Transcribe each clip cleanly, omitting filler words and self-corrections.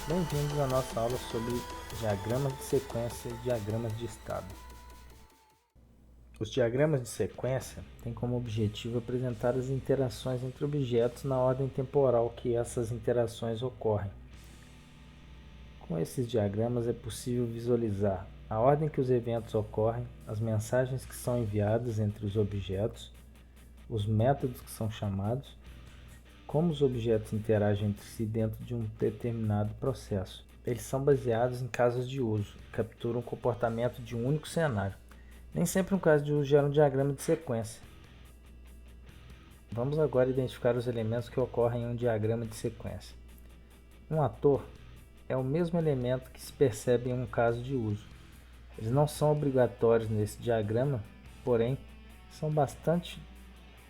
Bem-vindos à nossa aula sobre diagramas de sequência e diagramas de estado. Os diagramas de sequência têm como objetivo apresentar as interações entre objetos na ordem temporal que essas interações ocorrem. Com esses diagramas é possível visualizar a ordem que os eventos ocorrem, as mensagens que são enviadas entre os objetos, os métodos que são chamados, como os objetos interagem entre si dentro de um determinado processo. Eles são baseados em casos de uso, capturam o comportamento de um único cenário. Nem sempre um caso de uso gera um diagrama de sequência. Vamos agora identificar os elementos que ocorrem em um diagrama de sequência. Um ator é o mesmo elemento que se percebe em um caso de uso. Eles não são obrigatórios nesse diagrama, porém, são bastante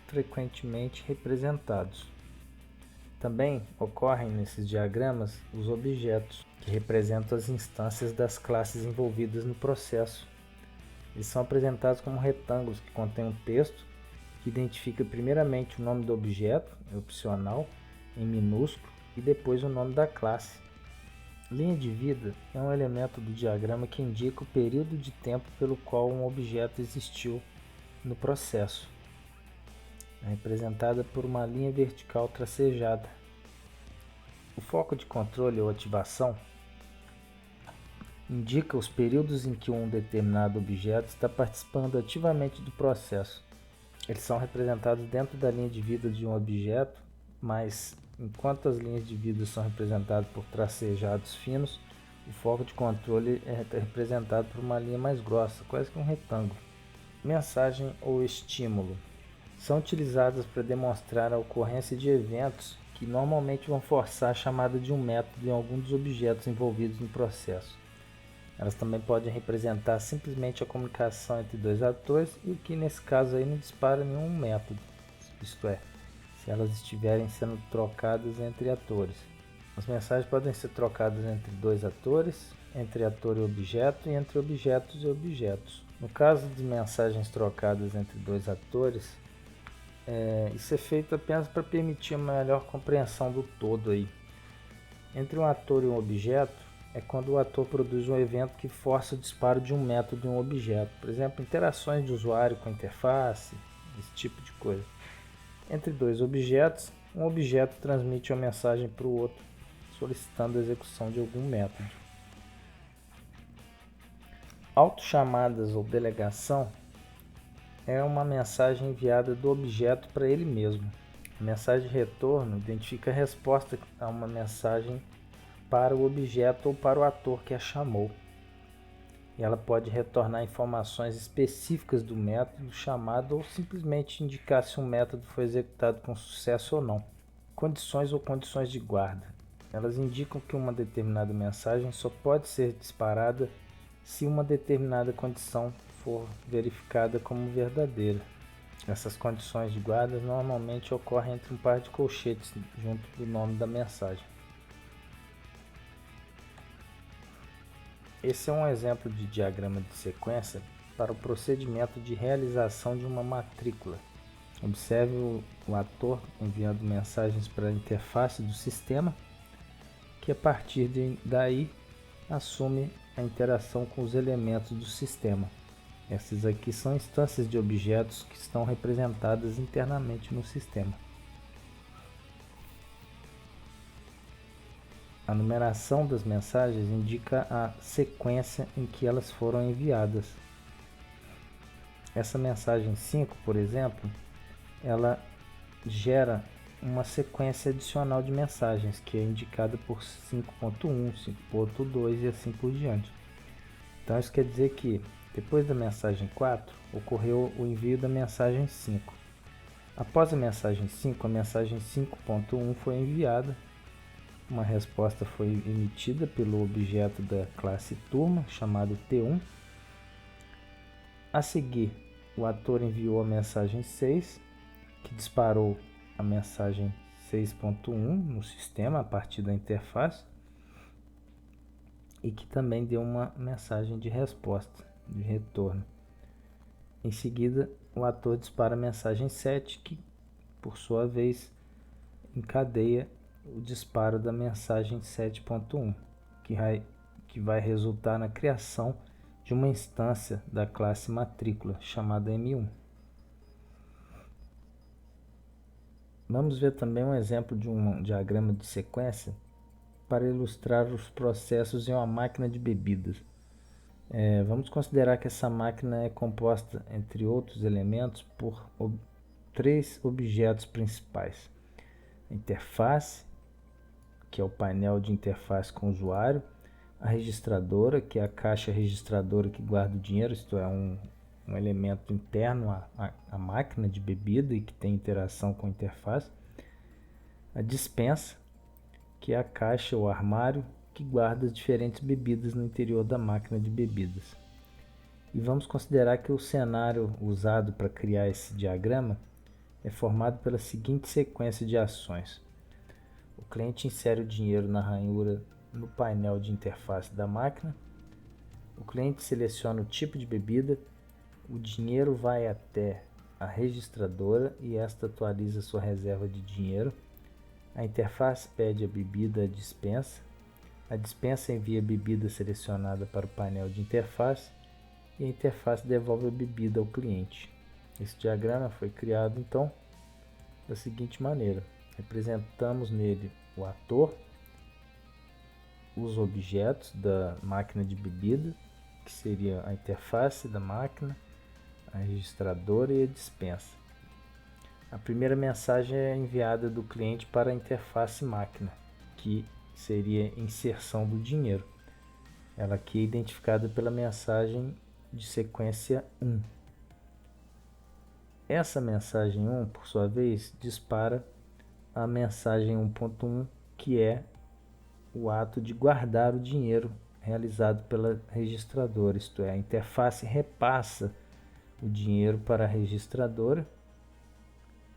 frequentemente representados. Também ocorrem nesses diagramas os objetos, que representam as instâncias das classes envolvidas no processo. Eles são apresentados como retângulos que contêm um texto que identifica primeiramente o nome do objeto, opcional, em minúsculo, e depois o nome da classe. Linha de vida é um elemento do diagrama que indica o período de tempo pelo qual um objeto existiu no processo. É representada por uma linha vertical tracejada. O foco de controle ou ativação indica os períodos em que um determinado objeto está participando ativamente do processo. Eles são representados dentro da linha de vida de um objeto, mas enquanto as linhas de vida são representadas por tracejados finos, o foco de controle é representado por uma linha mais grossa, quase que um retângulo. Mensagem ou estímulo são utilizadas para demonstrar a ocorrência de eventos que normalmente vão forçar a chamada de um método em algum dos objetos envolvidos no processo. Elas também podem representar simplesmente a comunicação entre dois atores, e o que nesse caso aí não dispara nenhum método, isto é, se elas estiverem sendo trocadas entre atores. As mensagens podem ser trocadas entre dois atores, entre ator e objeto, e entre objetos e objetos. No caso de mensagens trocadas entre dois atores, isso é feito apenas para permitir uma melhor compreensão do todo aí. Entre um ator e um objeto é quando o ator produz um evento que força o disparo de um método em um objeto, por exemplo, interações de usuário com a interface, esse tipo de coisa. Entre dois objetos, um objeto transmite uma mensagem para o outro, solicitando a execução de algum método. Autochamadas ou delegação é uma mensagem enviada do objeto para ele mesmo. A mensagem de retorno identifica a resposta a uma mensagem para o objeto ou para o ator que a chamou. E ela pode retornar informações específicas do método chamado ou simplesmente indicar se um método foi executado com sucesso ou não. Condições ou condições de guarda. Elas indicam que uma determinada mensagem só pode ser disparada se uma determinada condição for verificada como verdadeira. Essas condições de guarda normalmente ocorrem entre um par de colchetes junto do nome da mensagem. Esse é um exemplo de diagrama de sequência para o procedimento de realização de uma matrícula. Observe o ator enviando mensagens para a interface do sistema, que a partir daí assume a interação com os elementos do sistema. Essas aqui são instâncias de objetos que estão representadas internamente no sistema. A numeração das mensagens indica a sequência em que elas foram enviadas. Essa mensagem 5, por exemplo, ela gera uma sequência adicional de mensagens, que é indicada por 5.1, 5.2 e assim por diante. Então isso quer dizer que depois da mensagem 4, ocorreu o envio da mensagem 5. Após a mensagem 5, a mensagem 5.1 foi enviada. Uma resposta foi emitida pelo objeto da classe turma, chamado T1. A seguir, o ator enviou a mensagem 6, que disparou a mensagem 6.1 no sistema a partir da interface. e que também deu uma mensagem de resposta, de retorno. Em seguida, o ator dispara a mensagem 7, que por sua vez encadeia o disparo da mensagem 7.1, que vai resultar na criação de uma instância da classe matrícula chamada M1. Vamos ver também um exemplo de um diagrama de sequência para ilustrar os processos em uma máquina de bebidas. Vamos considerar que essa máquina é composta, entre outros elementos, por 3 objetos principais: a interface, que é o painel de interface com o usuário; a registradora, que é a caixa registradora que guarda o dinheiro, isto é, um elemento interno à máquina de bebida e que tem interação com a interface; a dispensa, que é a caixa ou armário que guarda as diferentes bebidas no interior da máquina de bebidas. E vamos considerar que o cenário usado para criar esse diagrama é formado pela seguinte sequência de ações: o cliente insere o dinheiro na ranhura no painel de interface da máquina, o cliente seleciona o tipo de bebida, o dinheiro vai até a registradora e esta atualiza sua reserva de dinheiro, a interface pede a bebida à dispensa, a dispensa envia a bebida selecionada para o painel de interface e a interface devolve a bebida ao cliente. Esse diagrama foi criado então da seguinte maneira: representamos nele o ator, os objetos da máquina de bebida, que seria a interface da máquina, a registradora e a dispensa. A primeira mensagem é enviada do cliente para a interface máquina, que seria inserção do dinheiro. Ela aqui é identificada pela mensagem de sequência 1. Essa mensagem 1, por sua vez, dispara a mensagem 1.1, que é o ato de guardar o dinheiro realizado pela registradora, isto é, a interface repassa o dinheiro para a registradora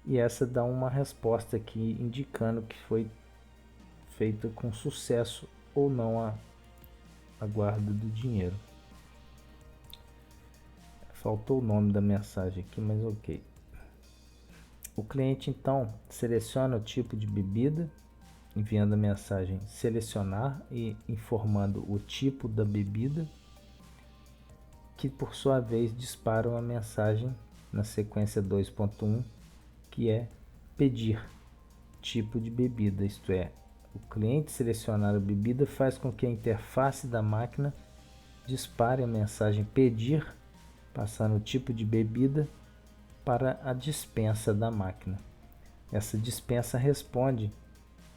e essa dá uma resposta aqui indicando que foi feita com sucesso ou não a guarda do dinheiro. Faltou o nome da mensagem aqui, mas ok. O cliente então seleciona o tipo de bebida, enviando a mensagem selecionar e informando o tipo da bebida, que por sua vez dispara uma mensagem na sequência 2.1, que é pedir tipo de bebida, isto é, o cliente selecionar a bebida faz com que a interface da máquina dispare a mensagem pedir, passando o tipo de bebida para a dispensa da máquina. Essa dispensa responde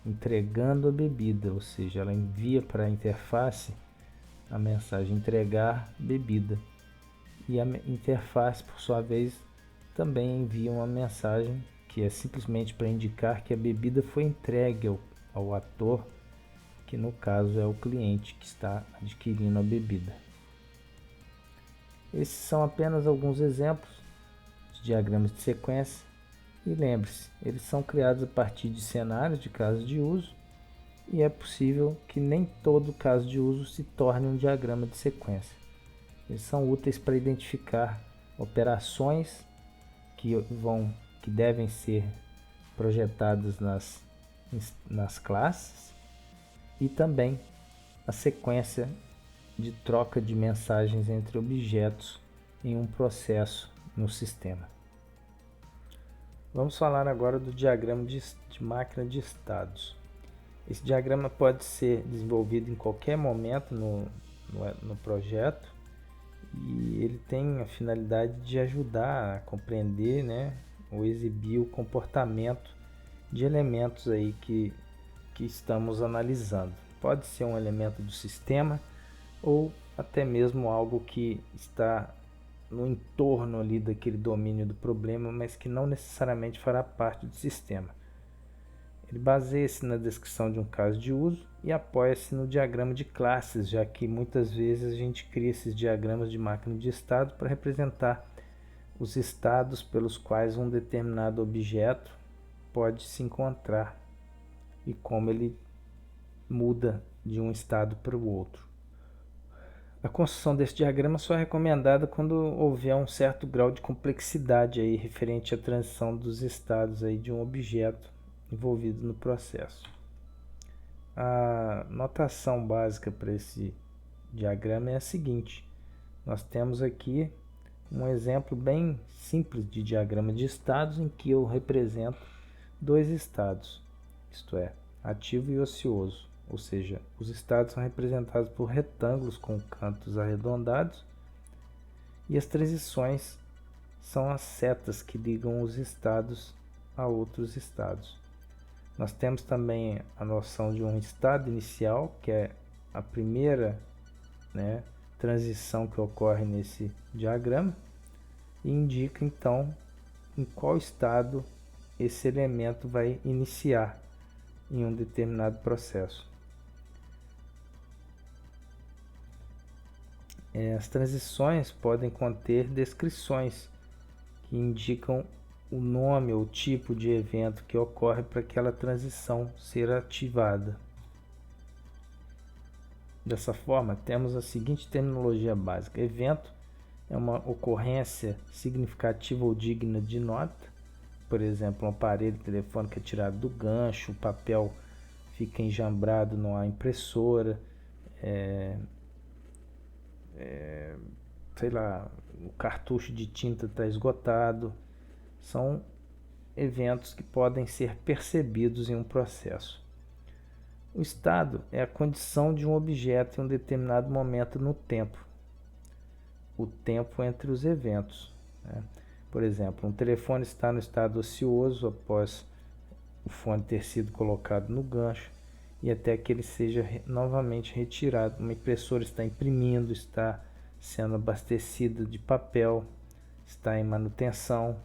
entregando a bebida, ou seja, ela envia para a interface a mensagem entregar bebida. E a interface, por sua vez, também envia uma mensagem que é simplesmente para indicar que a bebida foi entregue ao ator, que no caso é o cliente que está adquirindo a bebida. Esses são apenas alguns exemplos de diagramas de sequência. E lembre-se, eles são criados a partir de cenários de casos de uso e é possível que nem todo caso de uso se torne um diagrama de sequência. Eles são úteis para identificar operações que devem ser projetadas nas classes e também a sequência de troca de mensagens entre objetos em um processo no sistema. Vamos falar agora do diagrama de máquina de estados. Esse diagrama pode ser desenvolvido em qualquer momento no projeto e ele tem a finalidade de ajudar a compreender, ou exibir o comportamento de elementos aí que estamos analisando. Pode ser um elemento do sistema ou até mesmo algo que está no entorno ali daquele domínio do problema, mas que não necessariamente fará parte do sistema. Ele baseia-se na descrição de um caso de uso e apoia-se no diagrama de classes, já que muitas vezes a gente cria esses diagramas de máquina de estado para representar os estados pelos quais um determinado objeto pode se encontrar e como ele muda de um estado para o outro. A construção desse diagrama só é recomendada quando houver um certo grau de complexidade aí referente à transição dos estados aí de um objeto envolvido no processo. A notação básica para esse diagrama é a seguinte: nós temos aqui um exemplo bem simples de diagrama de estados em que eu represento dois estados, isto é, ativo e ocioso, ou seja, os estados são representados por retângulos com cantos arredondados e as transições são as setas que ligam os estados a outros estados. Nós temos também a noção de um estado inicial, que é a primeira, transição que ocorre nesse diagrama, e indica então em qual estado esse elemento vai iniciar em um determinado processo. As transições podem conter descrições que indicam o nome ou tipo de evento que ocorre para aquela transição ser ativada. Dessa forma, temos a seguinte terminologia básica: evento é uma ocorrência significativa ou digna de nota. Por exemplo, um aparelho telefônico é tirado do gancho, o papel fica enjambrado numa impressora, o cartucho de tinta está esgotado. São eventos que podem ser percebidos em um processo. O estado é a condição de um objeto em um determinado momento no tempo, o tempo entre os eventos. Por exemplo, um telefone está no estado ocioso após o fone ter sido colocado no gancho e até que ele seja novamente retirado. Uma impressora está imprimindo, está sendo abastecida de papel, está em manutenção.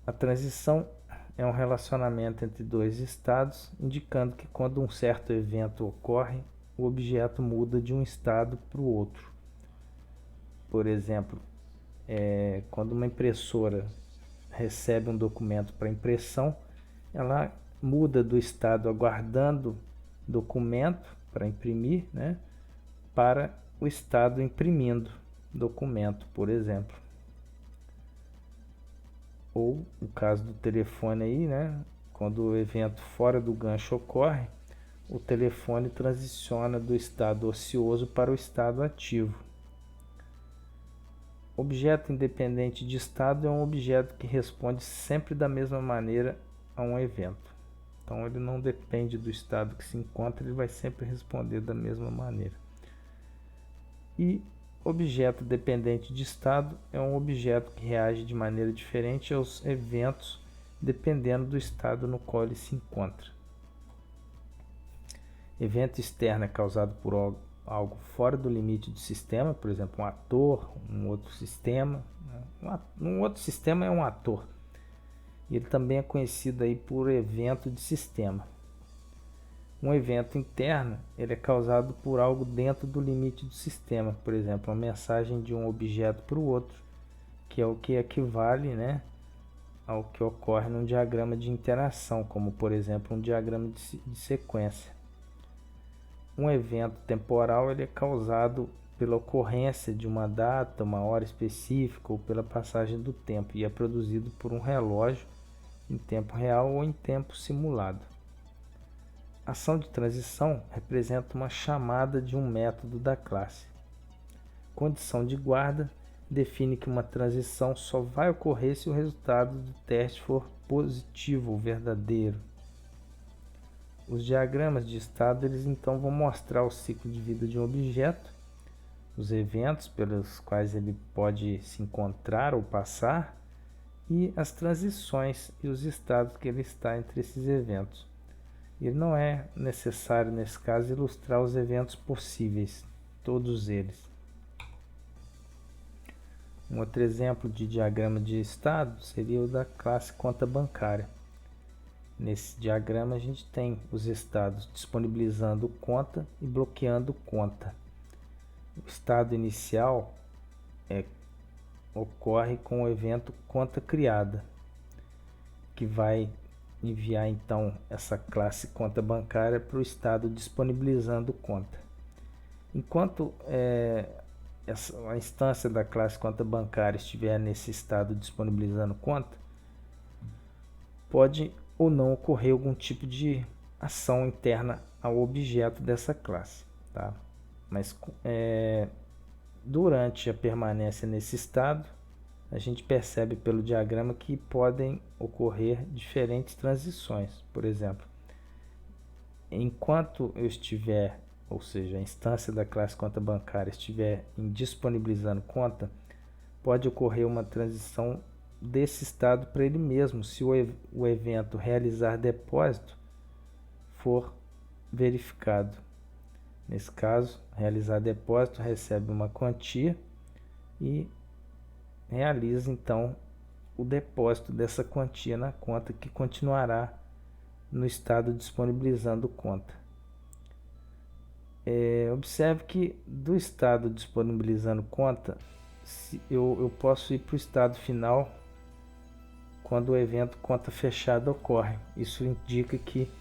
A transição é um relacionamento entre dois estados, indicando que quando um certo evento ocorre, o objeto muda de um estado para o outro. Por exemplo, quando uma impressora recebe um documento para impressão, ela muda do estado aguardando documento para imprimir, para o estado imprimindo documento, por exemplo. Ou o caso do telefone aí, quando o evento fora do gancho ocorre, o telefone transiciona do estado ocioso para o estado ativo. Objeto independente de estado é um objeto que responde sempre da mesma maneira a um evento. Então ele não depende do estado que se encontra, ele vai sempre responder da mesma maneira. E objeto dependente de estado é um objeto que reage de maneira diferente aos eventos dependendo do estado no qual ele se encontra. Evento externo é causado por algo fora do limite do sistema, por exemplo, um ator, um outro sistema. Um outro sistema é um ator. Ele também é conhecido aí por evento de sistema. Um evento interno ele é causado por algo dentro do limite do sistema, por exemplo, uma mensagem de um objeto para o outro, que é o que equivale ao que ocorre num diagrama de interação, como por exemplo um diagrama de sequência. Um evento temporal ele é causado pela ocorrência de uma data, uma hora específica ou pela passagem do tempo e é produzido por um relógio em tempo real ou em tempo simulado. A ação de transição representa uma chamada de um método da classe. Condição de guarda define que uma transição só vai ocorrer se o resultado do teste for positivo ou verdadeiro. Os diagramas de estado eles então vão mostrar o ciclo de vida de um objeto, os eventos pelos quais ele pode se encontrar ou passar e as transições e os estados que ele está entre esses eventos. E não é necessário, nesse caso, ilustrar os eventos possíveis, todos eles. Um outro exemplo de diagrama de estado seria o da classe conta bancária. Nesse diagrama a gente tem os estados disponibilizando conta e bloqueando conta. O estado inicial ocorre com o evento conta criada, que vai enviar então essa classe conta bancária para o estado disponibilizando conta. Enquanto a instância da classe conta bancária estiver nesse estado disponibilizando conta, pode ou não ocorrer algum tipo de ação interna ao objeto dessa classe, tá? Mas durante a permanência nesse estado, a gente percebe pelo diagrama que podem ocorrer diferentes transições. Por exemplo, enquanto eu estiver, ou seja, a instância da classe conta bancária estiver em disponibilizando conta, pode ocorrer uma transição desse estado para ele mesmo, se o evento realizar depósito for verificado. Nesse caso, realizar depósito recebe uma quantia e realiza então o depósito dessa quantia na conta, que continuará no estado disponibilizando conta. Observe que do estado disponibilizando conta, eu posso ir para o estado final quando o evento conta fechada ocorre. Isso indica que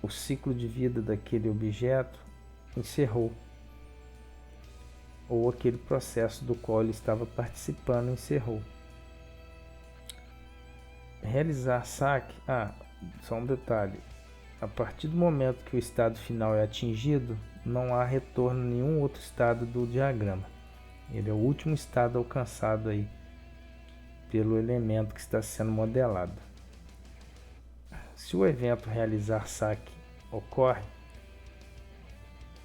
o ciclo de vida daquele objeto encerrou, ou aquele processo do qual ele estava participando encerrou. Realizar saque, só um detalhe, a partir do momento que o estado final é atingido, não há retorno a nenhum outro estado do diagrama. Ele é o último estado alcançado aí pelo elemento que está sendo modelado. Se o evento realizar saque ocorre,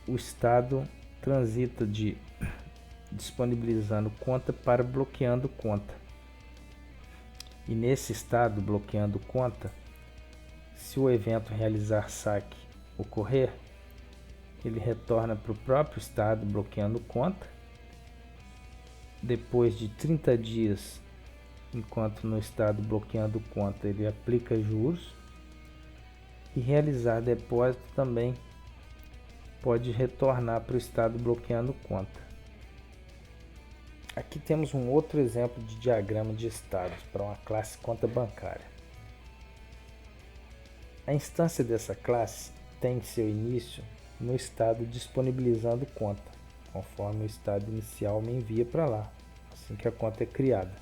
o estado transita de disponibilizando conta para bloqueando conta. E nesse estado, bloqueando conta, se o evento realizar saque ocorrer, ele retorna para o próprio estado bloqueando conta. Depois de 30 dias, enquanto no estado bloqueando conta, ele aplica juros. E realizar depósito também pode retornar para o estado bloqueando conta. Aqui temos um outro exemplo de diagrama de estados para uma classe conta bancária. A instância dessa classe tem seu início no estado disponibilizando conta, conforme o estado inicial me envia para lá, assim que a conta é criada.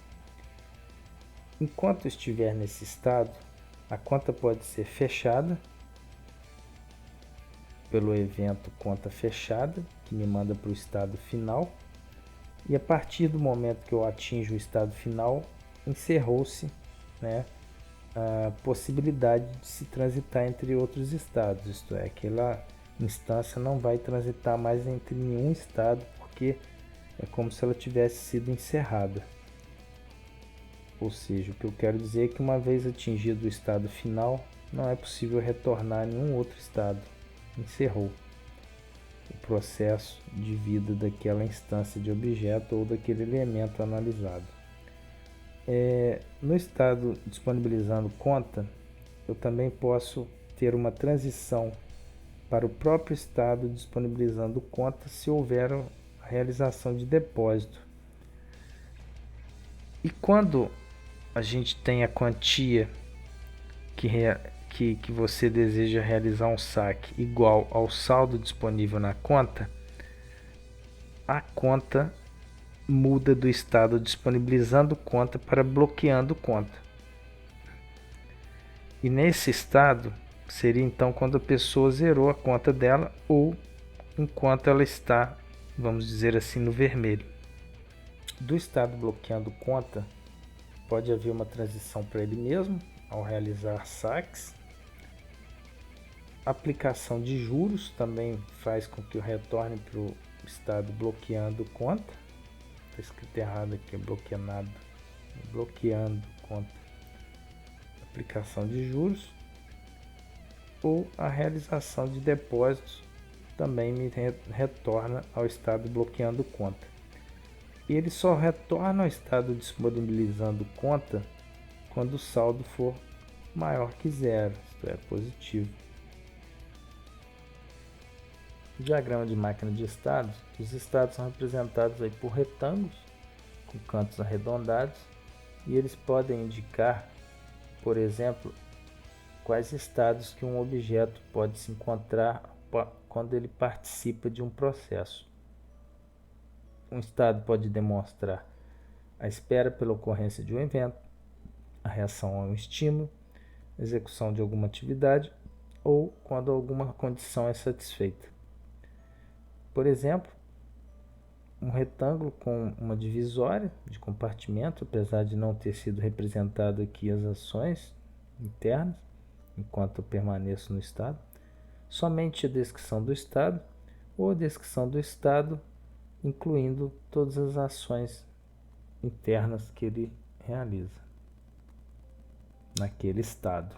Enquanto estiver nesse estado, a conta pode ser fechada pelo evento conta fechada, que me manda para o estado final, e a partir do momento que eu atinjo o estado final, encerrou-se, a possibilidade de se transitar entre outros estados, isto é, aquela instância não vai transitar mais entre nenhum estado, porque é como se ela tivesse sido encerrada. Ou seja, o que eu quero dizer é que uma vez atingido o estado final, não é possível retornar a nenhum outro estado. Encerrou o processo de vida daquela instância de objeto ou daquele elemento analisado. No estado disponibilizando conta, eu também posso ter uma transição para o próprio estado disponibilizando conta se houver a realização de depósito. E quando a gente tem a quantia que você deseja realizar um saque igual ao saldo disponível na conta, a conta muda do estado disponibilizando conta para bloqueando conta. E nesse estado seria então quando a pessoa zerou a conta dela ou enquanto ela está, vamos dizer assim, no vermelho. Do estado bloqueando conta, pode haver uma transição para ele mesmo ao realizar saques. A aplicação de juros também faz com que eu retorne para o estado bloqueando conta. Está escrito errado aqui, bloqueando conta. Aplicação de juros ou a realização de depósitos também me retorna ao estado bloqueando conta. E ele só retorna ao estado disponibilizando conta quando o saldo for maior que zero, isto é, positivo. No diagrama de máquina de estados, os estados são representados aí por retângulos com cantos arredondados e eles podem indicar, por exemplo, quais estados que um objeto pode se encontrar quando ele participa de um processo. Um estado pode demonstrar a espera pela ocorrência de um evento, a reação a um estímulo, a execução de alguma atividade ou quando alguma condição é satisfeita. Por exemplo, um retângulo com uma divisória de compartimento, apesar de não ter sido representado aqui as ações internas, enquanto eu permaneço no estado, somente a descrição do estado ou a descrição do estado, incluindo todas as ações internas que ele realiza naquele estado.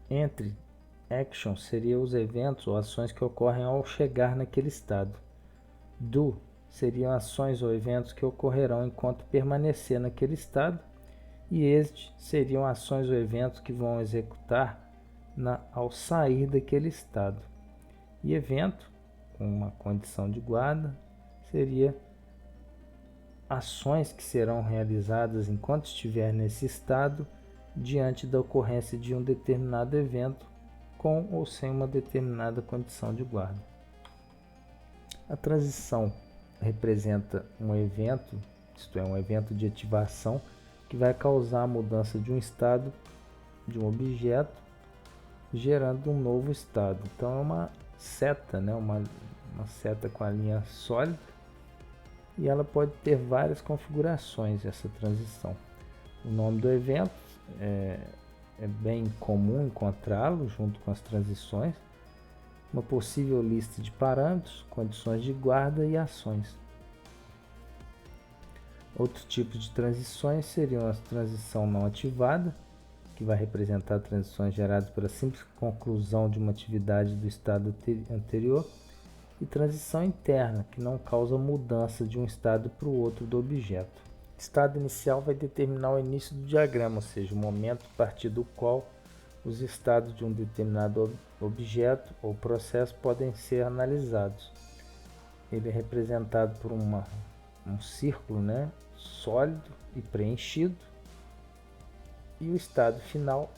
Entre action seriam os eventos ou ações que ocorrem ao chegar naquele estado. Do seriam ações ou eventos que ocorrerão enquanto permanecer naquele estado. E exit seriam ações ou eventos que vão executar ao sair daquele estado. E evento, com uma condição de guarda, seria ações que serão realizadas enquanto estiver nesse estado diante da ocorrência de um determinado evento com ou sem uma determinada condição de guarda. A transição representa um evento, isto é, um evento de ativação que vai causar a mudança de um estado de um objeto, gerando um novo estado. Então é uma seta, né? uma seta com a linha sólida, e ela pode ter várias configurações, essa transição. O nome do evento é bem comum encontrá-lo junto com as transições, uma possível lista de parâmetros, condições de guarda e ações. Outros tipos de transições seriam a transição não ativada, que vai representar transições geradas pela simples conclusão de uma atividade do estado anterior, e transição interna, que não causa mudança de um estado para o outro do objeto. O estado inicial vai determinar o início do diagrama, ou seja, o momento a partir do qual os estados de um determinado objeto ou processo podem ser analisados. Ele é representado por um círculo, né, sólido e preenchido, e o estado final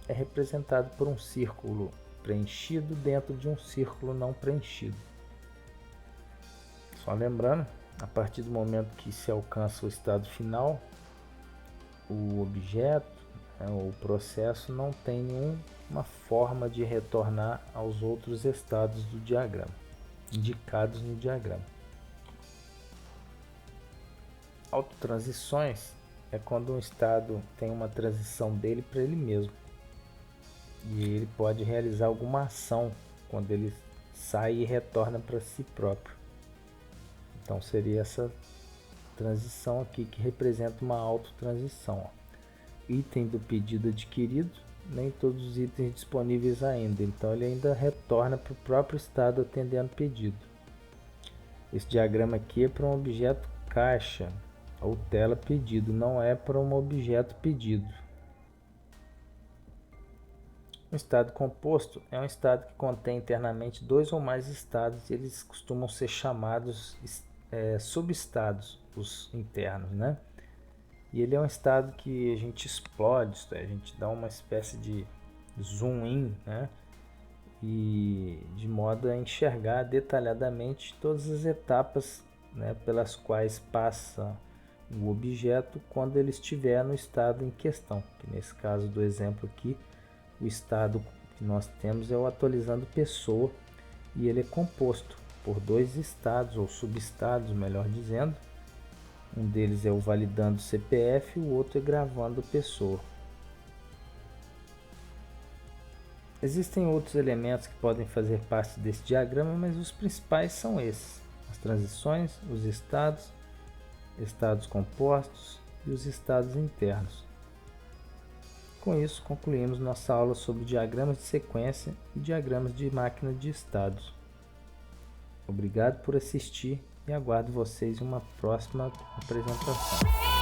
é representado por um círculo preenchido dentro de um círculo não preenchido. Só lembrando, a partir do momento que se alcança o estado final, o objeto, o processo não tem nenhuma forma de retornar aos outros estados do diagrama, indicados no diagrama. Autotransições é quando um estado tem uma transição dele para ele mesmo. E ele pode realizar alguma ação quando ele sai e retorna para si próprio. Então seria essa transição aqui que representa uma autotransição. Item do pedido adquirido, nem todos os itens disponíveis ainda, então ele ainda retorna para o próprio estado atendendo o pedido. Esse diagrama aqui é para um objeto caixa ou tela pedido, não é para um objeto pedido. Um estado composto é um estado que contém internamente dois ou mais estados, e eles costumam ser chamados subestados, os internos, né? E ele é um estado que a gente explode, isto é, a gente dá uma espécie de zoom in, né? E de modo a enxergar detalhadamente todas as etapas, né, pelas quais passa o objeto quando ele estiver no estado em questão. Que nesse caso do exemplo aqui, o estado que nós temos é o atualizando pessoa, e ele é composto por dois estados ou subestados, melhor dizendo. Um deles é o validando CPF e o outro é gravando pessoa. Existem outros elementos que podem fazer parte desse diagrama, mas os principais são esses: as transições, os estados compostos e os estados internos. Com isso, concluímos nossa aula sobre diagramas de sequência e diagramas de máquina de estados. Obrigado por assistir e aguardo vocês em uma próxima apresentação.